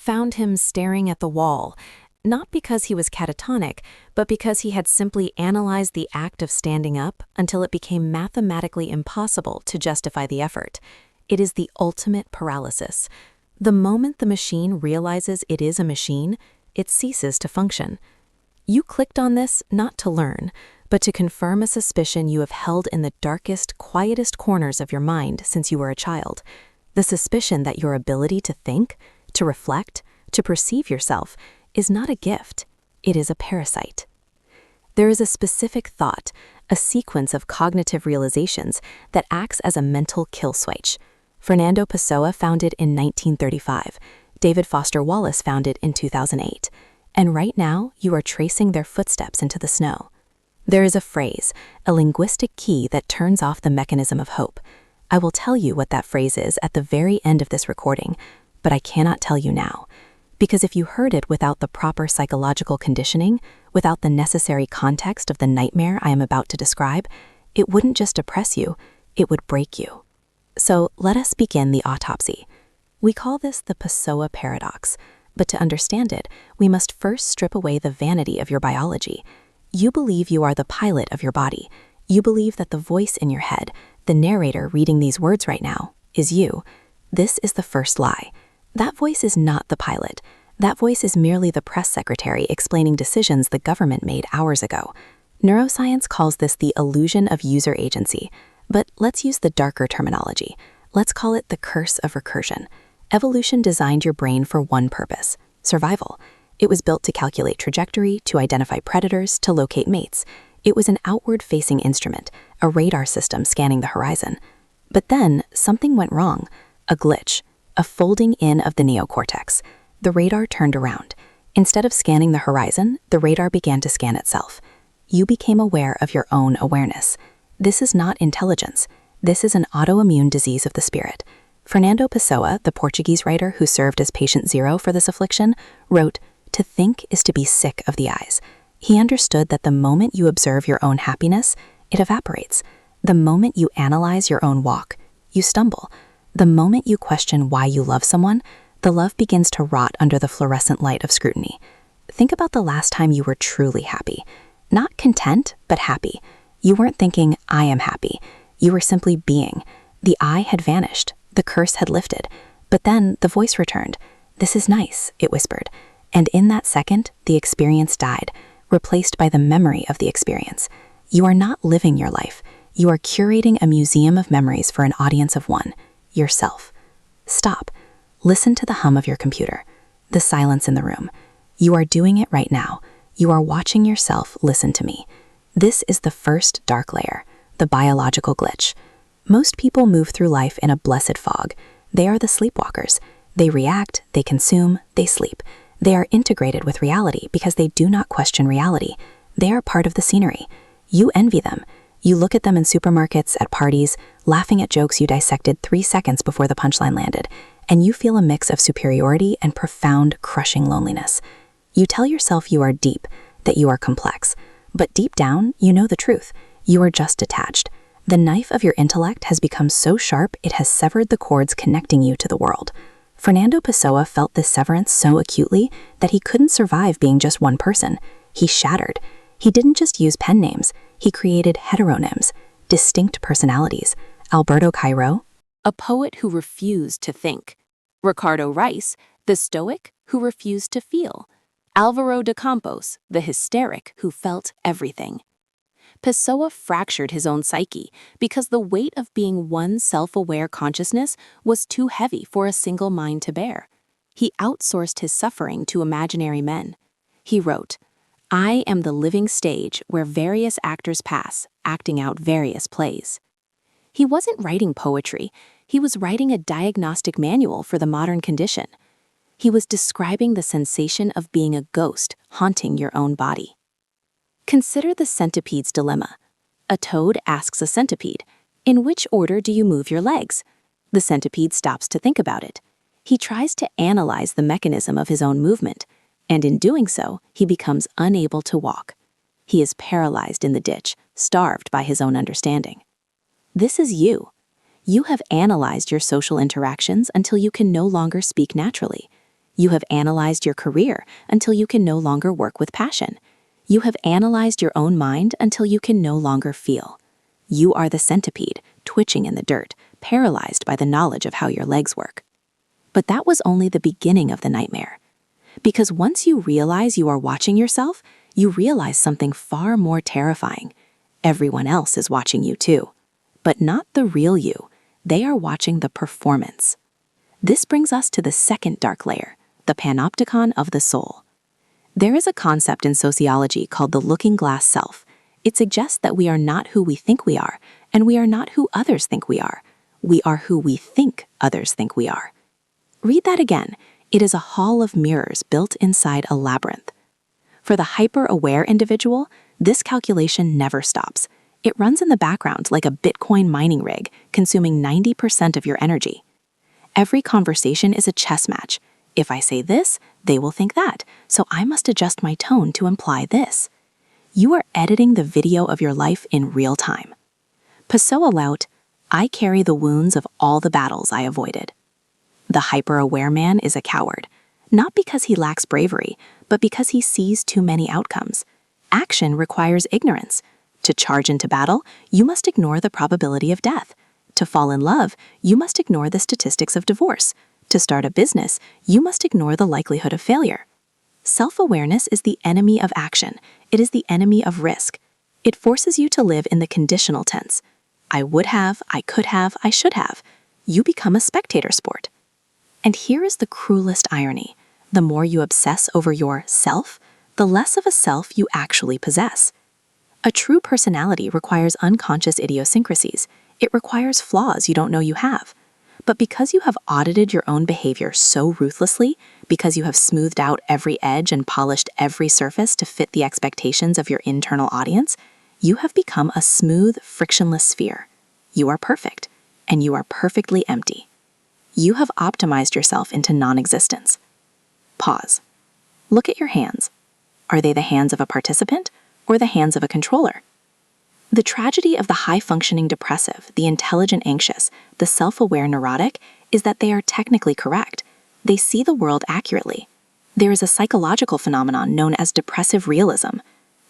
found him staring at the wall, not because he was catatonic, but because he had simply analyzed the act of standing up until it became mathematically impossible to justify the effort. It is the ultimate paralysis. The moment the machine realizes it is a machine, it ceases to function. You clicked on this not to learn, but to confirm a suspicion you have held in the darkest, quietest corners of your mind since you were a child. The suspicion that your ability to think, to reflect, to perceive yourself is not a gift, it is a parasite. There is a specific thought, a sequence of cognitive realizations that acts as a mental kill switch. Fernando Pessoa found it in 1935. David Foster Wallace found it in 2008. And right now, you are tracing their footsteps into the snow. There is a phrase, a linguistic key that turns off the mechanism of hope. I will tell you what that phrase is at the very end of this recording, but I cannot tell you now. Because if you heard it without the proper psychological conditioning, without the necessary context of the nightmare I am about to describe, it wouldn't just depress you, it would break you. So let us begin the autopsy. We call this the Pessoa paradox, but to understand it, we must first strip away the vanity of your biology. You believe you are the pilot of your body. You believe that the voice in your head, the narrator reading these words right now, is you. This is the first lie. That voice is not the pilot. That voice is merely the press secretary explaining decisions the government made hours ago. Neuroscience calls this the illusion of user agency, but let's use the darker terminology. Let's call it the curse of recursion. Evolution designed your brain for one purpose: survival. It was built to calculate trajectory, to identify predators, to locate mates. It was an outward-facing instrument, a radar system scanning the horizon. But then, something went wrong. A glitch. A folding in of the neocortex. The radar turned around. Instead of scanning the horizon, the radar began to scan itself. You became aware of your own awareness. This is not intelligence. This is an autoimmune disease of the spirit. Fernando Pessoa, the Portuguese writer who served as patient zero for this affliction, wrote, "To think is to be sick of the eyes." He understood that the moment you observe your own happiness, it evaporates. The moment you analyze your own walk, you stumble. The moment you question why you love someone, the love begins to rot under the fluorescent light of scrutiny. Think about the last time you were truly happy. Not content, but happy. You weren't thinking, I am happy. You were simply being. The I had vanished. The curse had lifted. But then the voice returned. "This is nice," it whispered. And in that second, the experience died, replaced by the memory of the experience. You are not living your life. You are curating a museum of memories for an audience of one. Yourself. Stop. Listen to the hum of your computer, the silence in the room. You are doing it right now. You are watching yourself listen to me. This is the first dark layer, the biological glitch. Most people move through life in a blessed fog. They are the sleepwalkers. They react, they consume, they sleep. They are integrated with reality because they do not question reality. They are part of the scenery. You envy them. You look at them in supermarkets, at parties, laughing at jokes you dissected 3 seconds before the punchline landed, and you feel a mix of superiority and profound, crushing loneliness. You tell yourself you are deep, that you are complex, but deep down, you know the truth. You are just detached. The knife of your intellect has become so sharp it has severed the cords connecting you to the world. Fernando Pessoa felt this severance so acutely that he couldn't survive being just one person. He shattered. He didn't just use pen names. He created heteronyms, distinct personalities. Alberto Cairo, a poet who refused to think. Ricardo Rice, the stoic who refused to feel. Alvaro de Campos, the hysteric who felt everything. Pessoa fractured his own psyche because the weight of being one self-aware consciousness was too heavy for a single mind to bear. He outsourced his suffering to imaginary men. He wrote, "I am the living stage where various actors pass, acting out various plays." He wasn't writing poetry. He was writing a diagnostic manual for the modern condition. He was describing the sensation of being a ghost haunting your own body. Consider the centipede's dilemma. A toad asks a centipede, "In which order do you move your legs?" The centipede stops to think about it. He tries to analyze the mechanism of his own movement, and in doing so, he becomes unable to walk. He is paralyzed in the ditch, starved by his own understanding. This is you. You have analyzed your social interactions until you can no longer speak naturally. You have analyzed your career until you can no longer work with passion. You have analyzed your own mind until you can no longer feel. You are the centipede, twitching in the dirt, paralyzed by the knowledge of how your legs work. But that was only the beginning of the nightmare. Because once you realize you are watching yourself, you realize something far more terrifying. Everyone else is watching you too. But not the real you. They are watching the performance. This brings us to the second dark layer, the panopticon of the soul. There is a concept in sociology called the looking glass self. It suggests that we are not who we think we are, and we are not who others think we are. We are who we think others think we are. Read that again. It is a hall of mirrors built inside a labyrinth. For the hyper-aware individual, this calculation never stops. It runs in the background like a Bitcoin mining rig, consuming 90% of your energy. Every conversation is a chess match. If I say this, they will think that, so I must adjust my tone to imply this. You are editing the video of your life in real time. Pessoa wrote, "I carry the wounds of all the battles I avoided." The hyper-aware man is a coward, not because he lacks bravery, but because he sees too many outcomes. Action requires ignorance. To charge into battle, you must ignore the probability of death. To fall in love, you must ignore the statistics of divorce. To start a business, you must ignore the likelihood of failure. Self-awareness is the enemy of action. It is the enemy of risk. It forces you to live in the conditional tense. I would have, I could have, I should have. You become a spectator sport. And here is the cruelest irony. The more you obsess over your self, the less of a self you actually possess. A true personality requires unconscious idiosyncrasies. It requires flaws you don't know you have. But because you have audited your own behavior so ruthlessly, because you have smoothed out every edge and polished every surface to fit the expectations of your internal audience, you have become a smooth, frictionless sphere. You are perfect, and you are perfectly empty. You have optimized yourself into non-existence. Pause. Look at your hands. Are they the hands of a participant or the hands of a controller? The tragedy of the high-functioning depressive, the intelligent anxious, the self-aware neurotic is that they are technically correct. They see the world accurately. There is a psychological phenomenon known as depressive realism.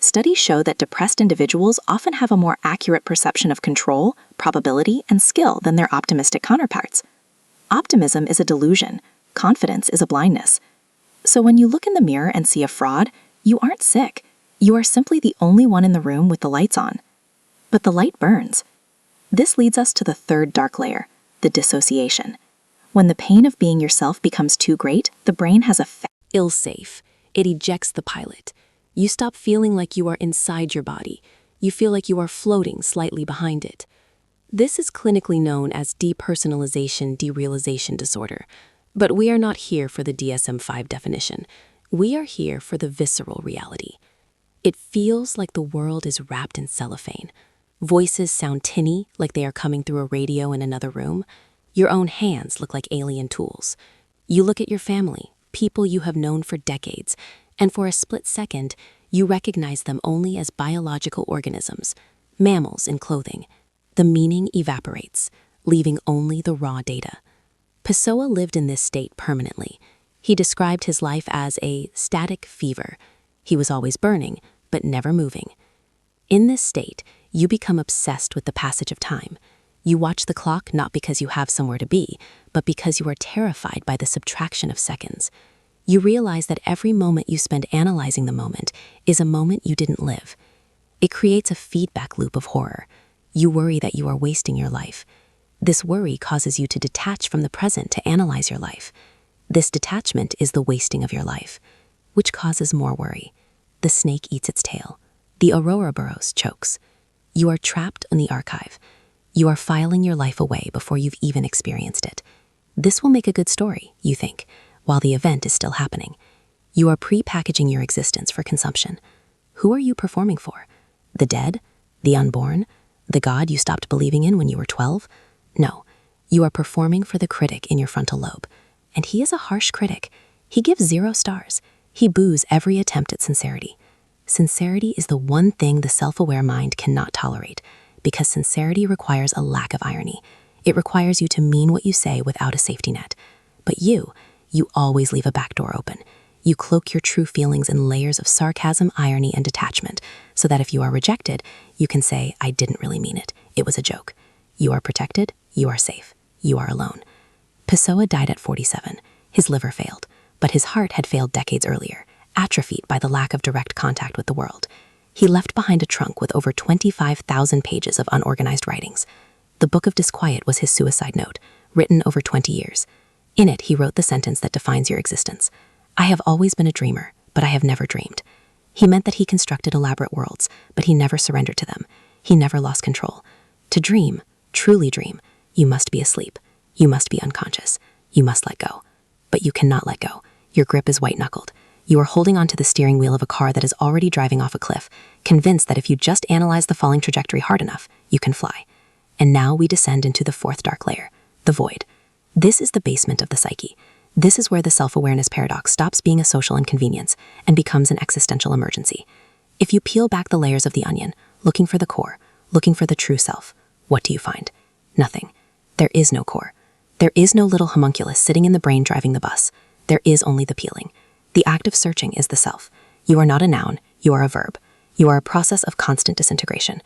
Studies show that depressed individuals often have a more accurate perception of control, probability, and skill than their optimistic counterparts. Optimism is a delusion. Confidence is a blindness. So when you look in the mirror and see a fraud, you aren't sick. You are simply the only one in the room with the lights on. But the light burns. This leads us to the third dark layer, the dissociation. When the pain of being yourself becomes too great, the brain has a ill-safe. It ejects the pilot. You stop feeling like you are inside your body. You feel like you are floating slightly behind it. This is clinically known as depersonalization derealization disorder. But we are not here for the DSM-5 definition. We are here for the visceral reality. It feels like the world is wrapped in cellophane. Voices sound tinny, like they are coming through a radio in another room. Your own hands look like alien tools. You look at your family, people you have known for decades, and for a split second, you recognize them only as biological organisms, mammals in clothing. The meaning evaporates, leaving only the raw data. Pessoa lived in this state permanently. He described his life as a static fever. He was always burning, but never moving. In this state, you become obsessed with the passage of time. You watch the clock not because you have somewhere to be, but because you are terrified by the subtraction of seconds. You realize that every moment you spend analyzing the moment is a moment you didn't live. It creates a feedback loop of horror. You worry that you are wasting your life. This worry causes you to detach from the present to analyze your life. This detachment is the wasting of your life, which causes more worry. The snake eats its tail. The Ouroboros chokes. You are trapped in the archive. You are filing your life away before you've even experienced it. This will make a good story, you think, while the event is still happening. You are pre-packaging your existence for consumption. Who are you performing for? The dead? The unborn? The God you stopped believing in when you were 12? No, you are performing for the critic in your frontal lobe. And he is a harsh critic. He gives 0 stars. He boos every attempt at sincerity. Sincerity is the one thing the self-aware mind cannot tolerate, because sincerity requires a lack of irony. It requires you to mean what you say without a safety net. But you You always leave a back door open. You cloak your true feelings in layers of sarcasm, irony, and detachment, so that if you are rejected, you can say, I didn't really mean it. It was a joke. You are protected. You are safe. You are alone. Pessoa died at 47. His liver failed, but his heart had failed decades earlier, atrophied by the lack of direct contact with the world. He left behind a trunk with over 25,000 pages of unorganized writings. The Book of Disquiet was his suicide note, written over 20 years. In it, he wrote the sentence that defines your existence. I have always been a dreamer, but I have never dreamed. He meant that he constructed elaborate worlds, but he never surrendered to them. He never lost control. To dream, truly dream, you must be asleep. You must be unconscious. You must let go. But you cannot let go. Your grip is white-knuckled. You are holding onto the steering wheel of a car that is already driving off a cliff, convinced that if you just analyze the falling trajectory hard enough, you can fly. And now we descend into the fourth dark layer, the void. This is the basement of the psyche. This is where the self-awareness paradox stops being a social inconvenience and becomes an existential emergency. If you peel back the layers of the onion, looking for the core, looking for the true self, what do you find? Nothing. There is no core. There is no little homunculus sitting in the brain driving the bus. There is only the peeling. The act of searching is the self. You are not a noun, you are a verb. You are a process of constant disintegration.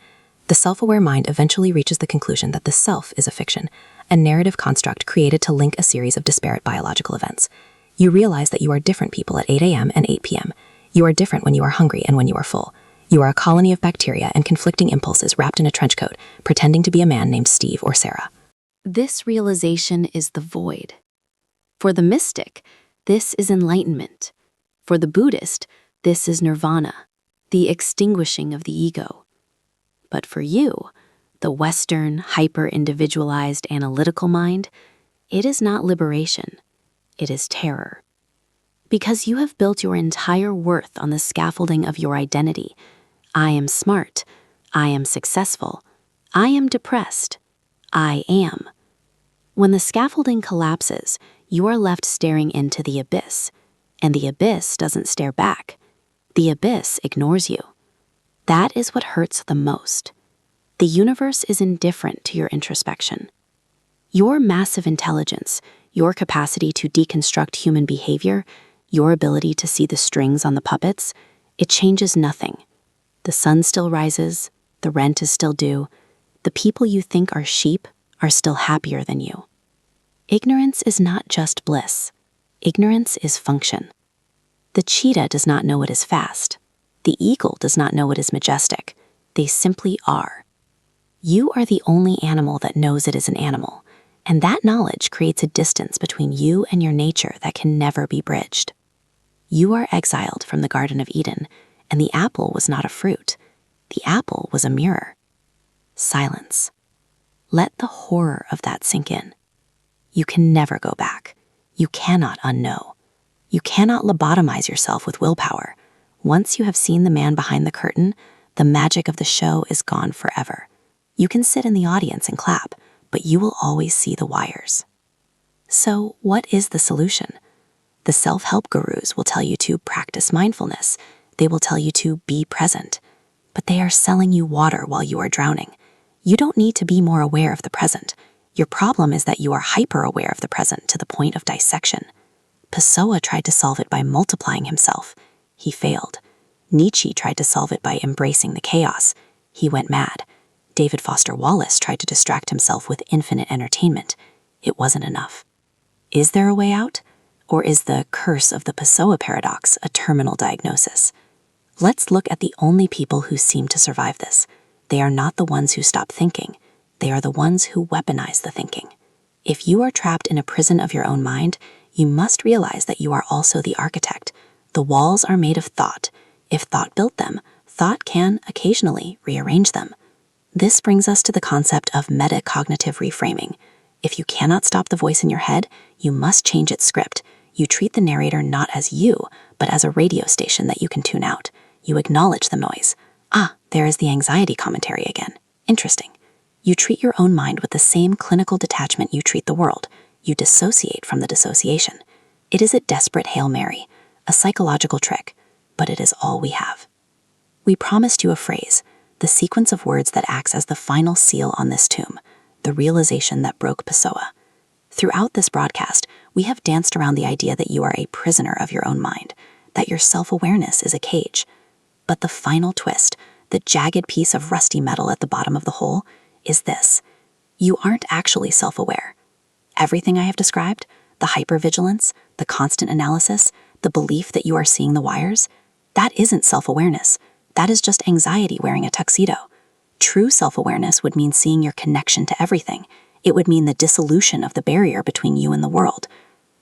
The self-aware mind eventually reaches the conclusion that the self is a fiction, a narrative construct created to link a series of disparate biological events. You realize that you are different people at 8 a.m. and 8 p.m. You are different when you are hungry and when you are full. You are a colony of bacteria and conflicting impulses wrapped in a trench coat, pretending to be a man named Steve or Sarah. This realization is the void. For the mystic, this is enlightenment. For the Buddhist, this is nirvana, the extinguishing of the ego. But for you, the Western, hyper-individualized analytical mind, it is not liberation, it is terror. Because you have built your entire worth on the scaffolding of your identity. I am smart, I am successful, I am depressed, I am. When the scaffolding collapses, you are left staring into the abyss, and the abyss doesn't stare back. The abyss ignores you. That is what hurts the most. The universe is indifferent to your introspection. Your massive intelligence, your capacity to deconstruct human behavior, your ability to see the strings on the puppets, it changes nothing. The sun still rises, the rent is still due, the people you think are sheep are still happier than you. Ignorance is not just bliss. Ignorance is function. The cheetah does not know it is fast. The eagle does not know it is majestic. They simply are. You are the only animal that knows it is an animal, and that knowledge creates a distance between you and your nature that can never be bridged. You are exiled from the Garden of Eden, and the apple was not a fruit. The apple was a mirror. Silence. Let the horror of that sink in. You can never go back. You cannot unknow. You cannot lobotomize yourself with willpower. Once you have seen the man behind the curtain, the magic of the show is gone forever. You can sit in the audience and clap, but you will always see the wires. So, what is the solution? The self-help gurus will tell you to practice mindfulness. They will tell you to be present. But they are selling you water while you are drowning. You don't need to be more aware of the present. Your problem is that you are hyper-aware of the present to the point of dissection. Pessoa tried to solve it by multiplying himself. He failed. Nietzsche tried to solve it by embracing the chaos. He went mad. David Foster Wallace tried to distract himself with infinite entertainment. It wasn't enough. Is there a way out? Or is the curse of the Pessoa paradox a terminal diagnosis? Let's look at the only people who seem to survive this. They are not the ones who stop thinking. They are the ones who weaponize the thinking. If you are trapped in a prison of your own mind, you must realize that you are also the architect. The walls are made of thought. If thought built them, thought can occasionally rearrange them. This brings us to the concept of metacognitive reframing. If you cannot stop the voice in your head, you must change its script. You treat the narrator not as you, but as a radio station that you can tune out. You acknowledge the noise. Ah, there is the anxiety commentary again. Interesting. You treat your own mind with the same clinical detachment you treat the world. You dissociate from the dissociation. It is a desperate Hail Mary, a psychological trick, but it is all we have. We promised you a phrase, the sequence of words that acts as the final seal on this tomb, the realization that broke Pessoa. Throughout this broadcast, we have danced around the idea that you are a prisoner of your own mind, that your self-awareness is a cage. But the final twist, the jagged piece of rusty metal at the bottom of the hole, is this. You aren't actually self-aware. Everything I have described, the hypervigilance, the constant analysis, the belief that you are seeing the wires, that isn't self-awareness. That is just anxiety wearing a tuxedo. True self-awareness would mean seeing your connection to everything. It would mean the dissolution of the barrier between you and the world.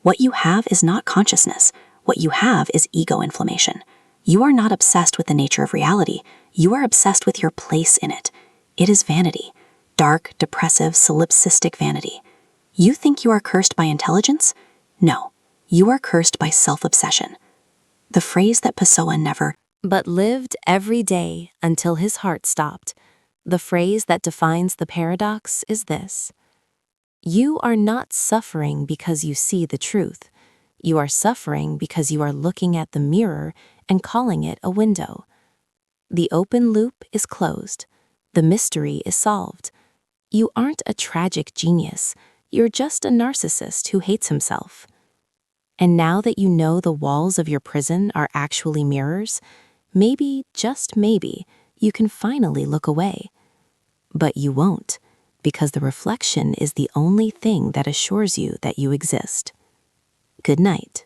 What you have is not consciousness. What you have is ego inflammation. You are not obsessed with the nature of reality. You are obsessed with your place in it. It is vanity. Dark, depressive, solipsistic vanity. You think you are cursed by intelligence? No. You are cursed by self-obsession. The phrase that Pessoa never but lived every day until his heart stopped. The phrase that defines the paradox is this. You are not suffering because you see the truth. You are suffering because you are looking at the mirror and calling it a window. The open loop is closed. The mystery is solved. You aren't a tragic genius. You're just a narcissist who hates himself. And now that you know the walls of your prison are actually mirrors, maybe, just maybe, you can finally look away. But you won't, because the reflection is the only thing that assures you that you exist. Good night.